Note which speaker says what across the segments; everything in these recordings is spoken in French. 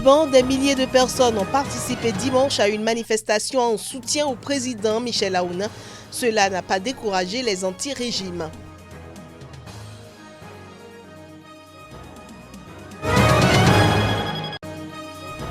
Speaker 1: Liban, des milliers de personnes ont participé dimanche à une manifestation en soutien au président Michel Aoun. Cela n'a pas découragé les anti-régimes.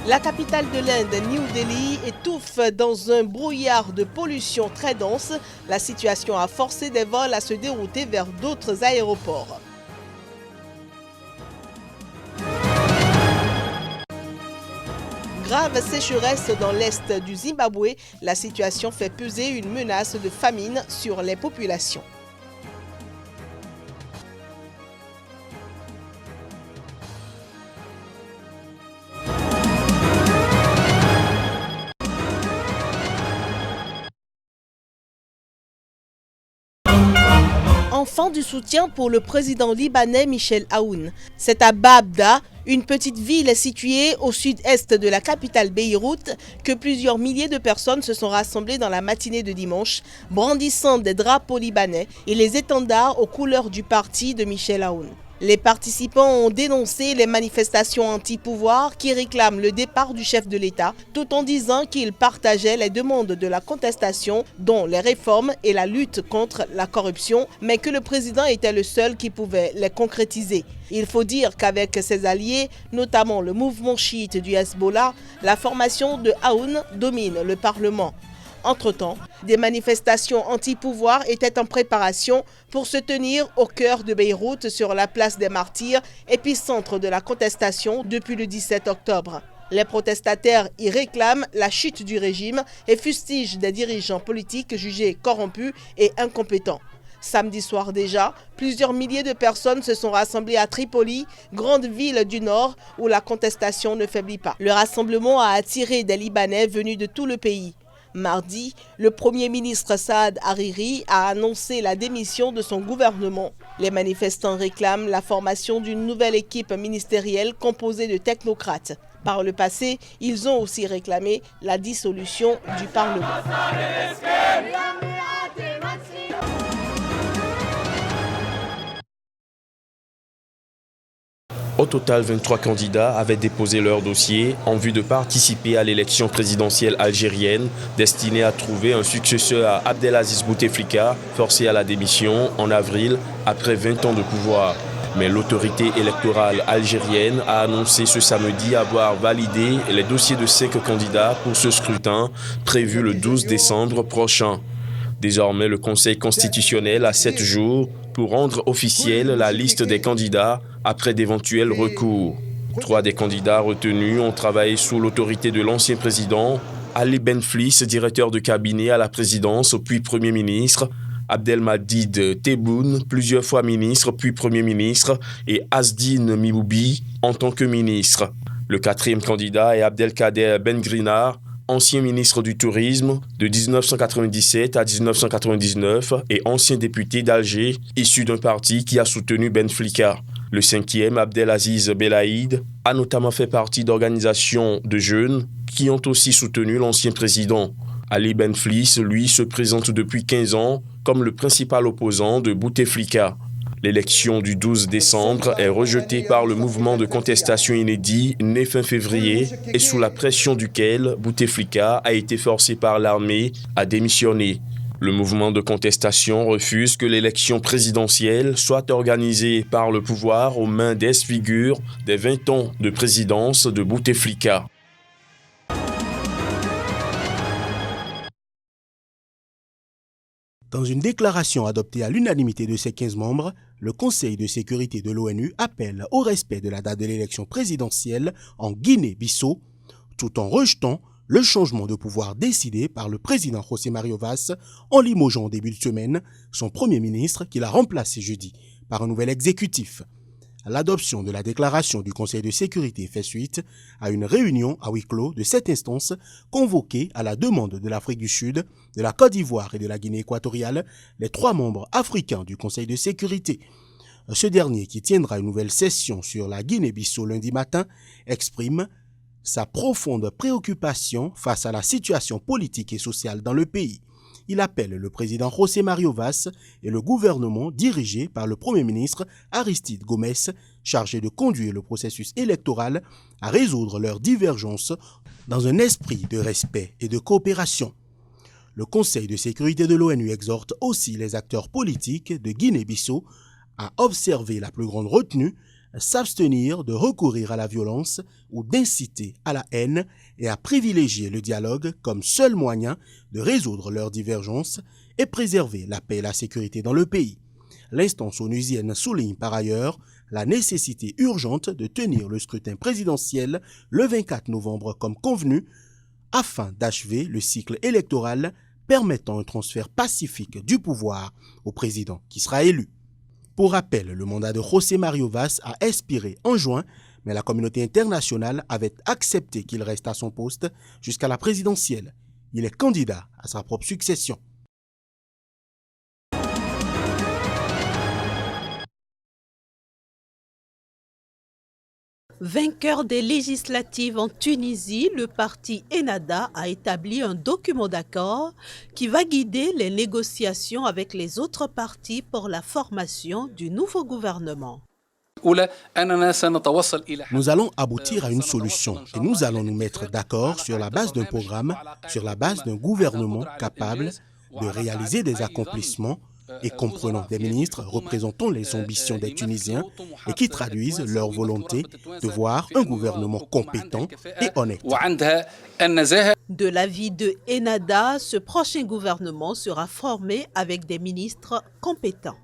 Speaker 1: La capitale de l'Inde, New Delhi, étouffe dans un brouillard de pollution très dense. La situation a forcé des vols à se dérouter vers d'autres aéroports. Grave sécheresse dans l'est du Zimbabwe, la situation fait peser une menace de famine sur les populations. Enfant du soutien pour le président libanais Michel Aoun. C'est à Baabda, une petite ville située au sud-est de la capitale Beyrouth, que plusieurs milliers de personnes se sont rassemblées dans la matinée de dimanche, brandissant des drapeaux libanais et les étendards aux couleurs du parti de Michel Aoun. Les participants ont dénoncé les manifestations anti-pouvoir qui réclament le départ du chef de l'État, tout en disant qu'ils partageaient les demandes de la contestation, dont les réformes et la lutte contre la corruption, mais que le président était le seul qui pouvait les concrétiser. Il faut dire qu'avec ses alliés, notamment le mouvement chiite du Hezbollah, la formation de Aoun domine le Parlement. Entre-temps, des manifestations anti-pouvoir étaient en préparation pour se tenir au cœur de Beyrouth sur la place des Martyrs, épicentre de la contestation depuis le 17 octobre. Les protestataires y réclament la chute du régime et fustigent des dirigeants politiques jugés corrompus et incompétents. Samedi soir déjà, plusieurs milliers de personnes se sont rassemblées à Tripoli, grande ville du nord où la contestation ne faiblit pas. Le rassemblement a attiré des Libanais venus de tout le pays. Mardi, le Premier ministre Saad Hariri a annoncé la démission de son gouvernement. Les manifestants réclament la formation d'une nouvelle équipe ministérielle composée de technocrates. Par le passé, ils ont aussi réclamé la dissolution du Parlement.
Speaker 2: Au total, 23 candidats avaient déposé leur dossier en vue de participer à l'élection présidentielle algérienne destinée à trouver un successeur à Abdelaziz Bouteflika, forcé à la démission en avril après 20 ans de pouvoir. Mais l'autorité électorale algérienne a annoncé ce samedi avoir validé les dossiers de 5 candidats pour ce scrutin prévu le 12 décembre prochain. Désormais, le Conseil constitutionnel a 7 jours pour rendre officielle la liste des candidats après d'éventuels recours. 3 des candidats retenus ont travaillé sous l'autorité de l'ancien président, Ali Benflis, directeur de cabinet à la présidence puis Premier ministre, Abdelmadid Tebboune, plusieurs fois ministre puis Premier ministre, et Asdine Miboubi en tant que ministre. Le 4e candidat est Abdelkader Bengrinar, ancien ministre du Tourisme de 1997 à 1999 et ancien député d'Alger, issu d'un parti qui a soutenu Benflika. Le 5e, Abdelaziz Belaïd, a notamment fait partie d'organisations de jeunes qui ont aussi soutenu l'ancien président. Ali Benflis, lui, se présente depuis 15 ans comme le principal opposant de Bouteflika. L'élection du 12 décembre est rejetée par le mouvement de contestation inédit né fin février et sous la pression duquel Bouteflika a été forcé par l'armée à démissionner. Le mouvement de contestation refuse que l'élection présidentielle soit organisée par le pouvoir aux mains d'ex-figures des 20 ans de présidence de Bouteflika.
Speaker 3: Dans une déclaration adoptée à l'unanimité de ses 15 membres, le Conseil de sécurité de l'ONU appelle au respect de la date de l'élection présidentielle en Guinée-Bissau, tout en rejetant le changement de pouvoir décidé par le président José Mario Vaz en limogeant en début de semaine son Premier ministre qui l'a remplacé jeudi par un nouvel exécutif. L'adoption de la déclaration du Conseil de sécurité fait suite à une réunion à huis clos de cette instance convoquée à la demande de l'Afrique du Sud, de la Côte d'Ivoire et de la Guinée équatoriale, les 3 membres africains du Conseil de sécurité. Ce dernier, qui tiendra une nouvelle session sur la Guinée-Bissau lundi matin, exprime sa profonde préoccupation face à la situation politique et sociale dans le pays. il appelle le président José Mario Vaz et le gouvernement dirigé par le Premier ministre Aristide Gomes, chargé de conduire le processus électoral, à résoudre leurs divergences dans un esprit de respect et de coopération. Le Conseil de sécurité de l'ONU exhorte aussi les acteurs politiques de Guinée-Bissau à observer la plus grande retenue, s'abstenir de recourir à la violence ou d'inciter à la haine et à privilégier le dialogue comme seul moyen de résoudre leurs divergences et préserver la paix et la sécurité dans le pays. L'instance onusienne souligne par ailleurs la nécessité urgente de tenir le scrutin présidentiel le 24 novembre comme convenu afin d'achever le cycle électoral permettant un transfert pacifique du pouvoir au président qui sera élu. Pour rappel, le mandat de José Mario Vaz a expiré en juin, mais la communauté internationale avait accepté qu'il reste à son poste jusqu'à la présidentielle. Il est candidat à sa propre succession.
Speaker 4: Vainqueur des législatives en Tunisie, le parti Ennahda a établi un document d'accord qui va guider les négociations avec les autres partis pour la formation du nouveau gouvernement.
Speaker 3: Nous allons aboutir à une solution et nous allons nous mettre d'accord sur la base d'un programme, sur la base d'un gouvernement capable de réaliser des accomplissements et comprenant des ministres représentant les ambitions des Tunisiens et qui traduisent leur volonté de voir un gouvernement compétent et honnête.
Speaker 4: De l'avis de Ennahda, ce prochain gouvernement sera formé avec des ministres compétents.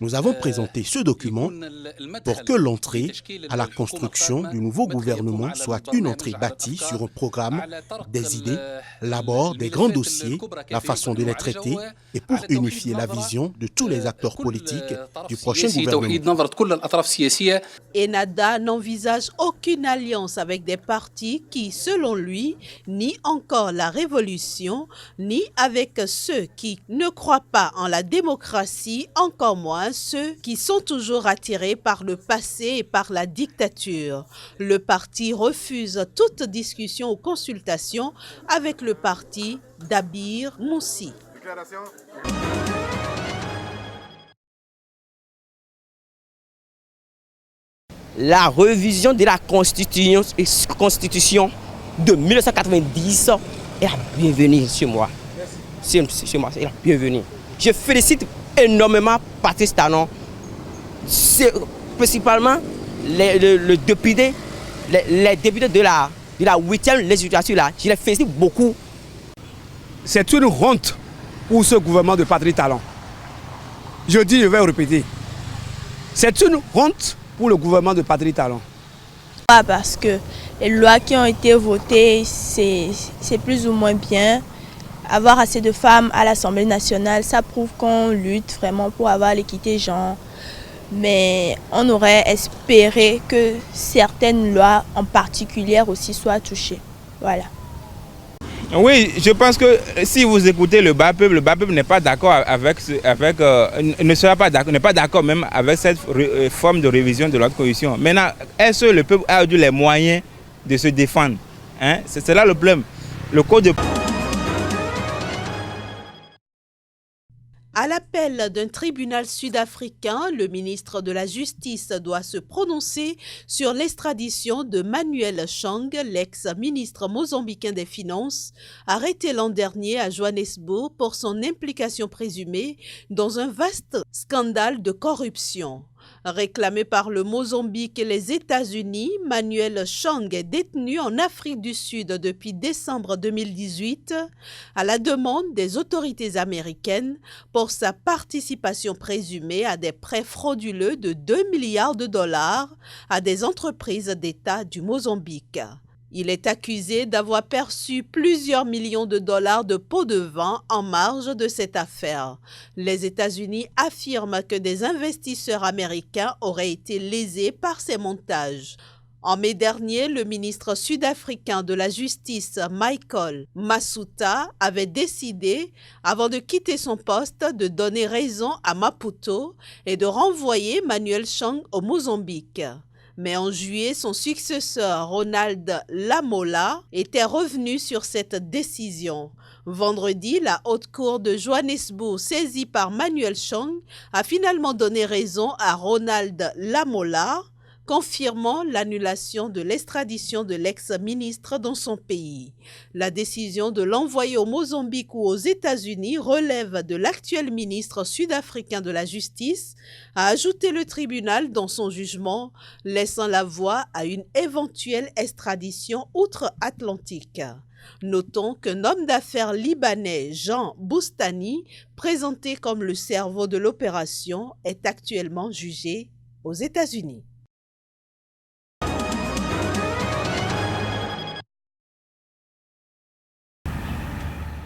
Speaker 3: Nous avons présenté ce document pour que l'entrée à la construction du nouveau gouvernement soit une entrée bâtie sur un programme, des idées, l'abord des grands dossiers, la façon de les traiter et pour unifier la vision de tous les acteurs politiques du prochain gouvernement.
Speaker 4: Ennahda n'envisage aucune alliance avec des partis qui, selon lui, nient encore la révolution, ni avec ceux qui ne croient pas en la démocratie, encore moins ceux qui sont toujours attirés par le passé et par la dictature. Le parti refuse toute discussion ou consultation avec le parti d'Abir Moussi.
Speaker 5: La révision de la Constitution de 1990 est la bienvenue chez moi. Chez moi, c'est la bienvenue. Je félicite énormément Patrice Talon, principalement les députés de la 8e législature là. Je les félicite beaucoup.
Speaker 6: C'est une honte pour ce gouvernement de Patrice Talon. Je dis, je vais répéter. C'est une honte pour le gouvernement de Patrice Talon.
Speaker 7: Parce que les lois qui ont été votées, c'est plus ou moins bien. Avoir assez de femmes à l'Assemblée nationale, ça prouve qu'on lutte vraiment pour avoir l'équité genre. Mais on aurait espéré que certaines lois en particulier aussi soient touchées. Voilà.
Speaker 8: Oui, je pense que si vous écoutez le bas peuple n'est pas d'accord n'est pas d'accord même avec cette forme de révision de notre constitution. Maintenant, est-ce que le peuple a eu les moyens de se défendre? C'est là le problème. Le code de...
Speaker 4: À l'appel d'un tribunal sud-africain, le ministre de la Justice doit se prononcer sur l'extradition de Manuel Chang, l'ex-ministre mozambicain des Finances, arrêté l'an dernier à Johannesburg pour son implication présumée dans un vaste scandale de corruption. Réclamé par le Mozambique et les États-Unis, Manuel Chang est détenu en Afrique du Sud depuis décembre 2018 à la demande des autorités américaines pour sa participation présumée à des prêts frauduleux de 2 milliards de dollars à des entreprises d'État du Mozambique. Il est accusé d'avoir perçu plusieurs millions de dollars de pots de vin en marge de cette affaire. Les États-Unis affirment que des investisseurs américains auraient été lésés par ces montages. En mai dernier, le ministre sud-africain de la Justice, Michael Massoutta, avait décidé, avant de quitter son poste, de donner raison à Maputo et de renvoyer Manuel Chang au Mozambique. Mais en juillet, son successeur, Ronald Lamola, était revenu sur cette décision. Vendredi, la haute cour de Johannesburg, saisie par Manuel Chang, a finalement donné raison à Ronald Lamola, confirmant l'annulation de l'extradition de l'ex-ministre dans son pays. La décision de l'envoyer au Mozambique ou aux États-Unis relève de l'actuel ministre sud-africain de la Justice, a ajouté le tribunal dans son jugement, laissant la voie à une éventuelle extradition outre-Atlantique. Notons qu'un homme d'affaires libanais, Jean Boustani, présenté comme le cerveau de l'opération, est actuellement jugé aux États-Unis.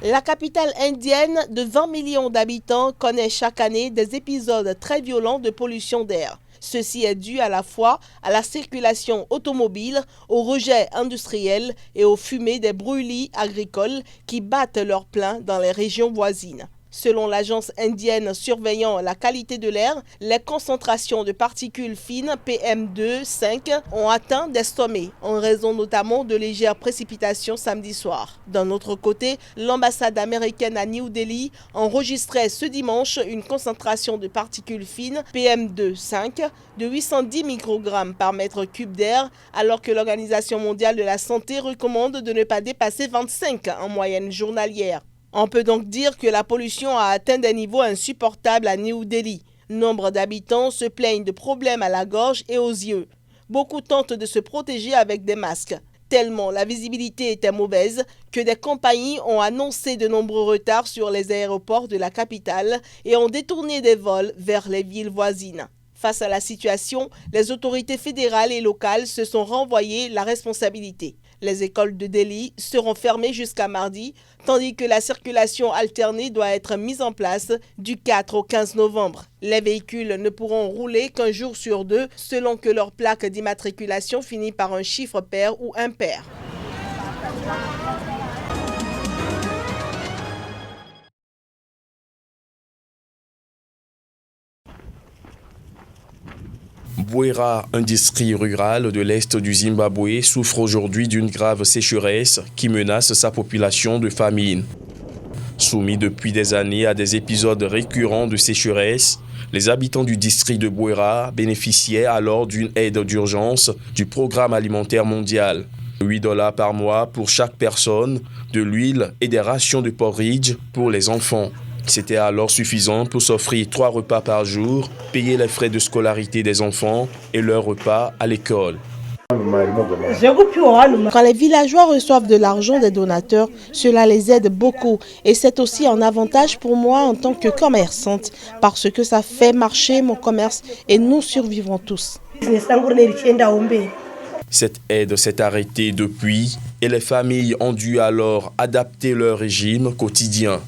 Speaker 1: La capitale indienne de 20 millions d'habitants connaît chaque année des épisodes très violents de pollution d'air. Ceci est dû à la fois à la circulation automobile, aux rejets industriels et aux fumées des brûlis agricoles qui battent leur plein dans les régions voisines. Selon l'agence indienne surveillant la qualité de l'air, les concentrations de particules fines PM2,5 ont atteint des sommets, en raison notamment de légères précipitations samedi soir. D'un autre côté, l'ambassade américaine à New Delhi enregistrait ce dimanche une concentration de particules fines PM2,5 de 810 microgrammes par mètre cube d'air, alors que l'Organisation mondiale de la santé recommande de ne pas dépasser 25 en moyenne journalière. On peut donc dire que la pollution a atteint des niveaux insupportables à New Delhi. Nombre d'habitants se plaignent de problèmes à la gorge et aux yeux. Beaucoup tentent de se protéger avec des masques. Tellement la visibilité était mauvaise que des compagnies ont annoncé de nombreux retards sur les aéroports de la capitale et ont détourné des vols vers les villes voisines. Face à la situation, les autorités fédérales et locales se sont renvoyées la responsabilité. Les écoles de Delhi seront fermées jusqu'à mardi, tandis que la circulation alternée doit être mise en place du 4 au 15 novembre. Les véhicules ne pourront rouler qu'un jour sur deux, selon que leur plaque d'immatriculation finit par un chiffre pair ou impair.
Speaker 2: Bwera, un district rural de l'est du Zimbabwe, souffre aujourd'hui d'une grave sécheresse qui menace sa population de famine. Soumis depuis des années à des épisodes récurrents de sécheresse, les habitants du district de Bwera bénéficiaient alors d'une aide d'urgence du Programme alimentaire mondial. $8 par mois pour chaque personne, de l'huile et des rations de porridge pour les enfants. C'était alors suffisant pour s'offrir 3 repas par jour, payer les frais de scolarité des enfants et leur repas à l'école.
Speaker 1: Quand les villageois reçoivent de l'argent des donateurs, cela les aide beaucoup et c'est aussi un avantage pour moi en tant que commerçante parce que ça fait marcher mon commerce et nous survivrons tous.
Speaker 2: Cette aide s'est arrêtée depuis et les familles ont dû alors adapter leur régime quotidien.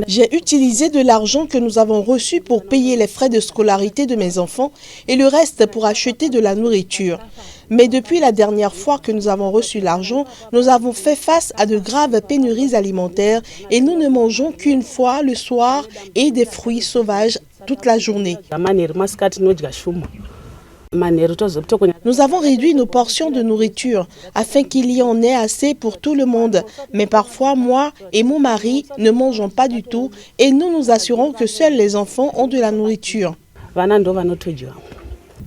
Speaker 1: J'ai utilisé de l'argent que nous avons reçu pour payer les frais de scolarité de mes enfants et le reste pour acheter de la nourriture. Mais depuis la dernière fois que nous avons reçu l'argent, nous avons fait face à de graves pénuries alimentaires et nous ne mangeons qu'une fois le soir et des fruits sauvages toute la journée. Nous avons réduit nos portions de nourriture afin qu'il y en ait assez pour tout le monde. Mais parfois, moi et mon mari ne mangeons pas du tout et nous nous assurons que seuls les enfants ont de la nourriture.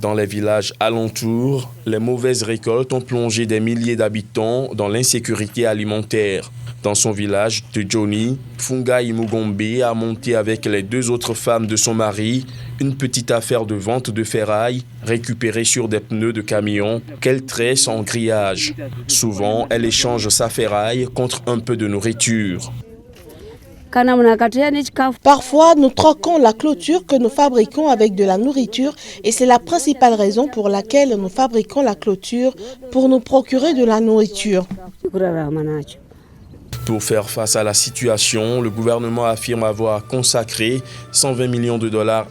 Speaker 2: Dans les villages alentours, les mauvaises récoltes ont plongé des milliers d'habitants dans l'insécurité alimentaire. Dans son village de Joni, Fungai Mugombe a monté avec les 2 autres femmes de son mari une petite affaire de vente de ferraille récupérée sur des pneus de camion qu'elle tresse en grillage. Souvent, elle échange sa ferraille contre un peu de nourriture.
Speaker 1: Parfois, nous troquons la clôture que nous fabriquons avec de la nourriture et c'est la principale raison pour laquelle nous fabriquons la clôture, pour nous procurer de la nourriture.
Speaker 2: Pour faire face à la situation, le gouvernement affirme avoir consacré $120 millions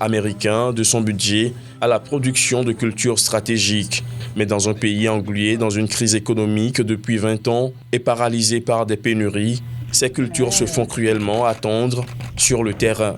Speaker 2: américains de son budget à la production de cultures stratégiques. Mais dans un pays englué dans une crise économique depuis 20 ans et paralysé par des pénuries, ces cultures se font cruellement attendre sur le terrain.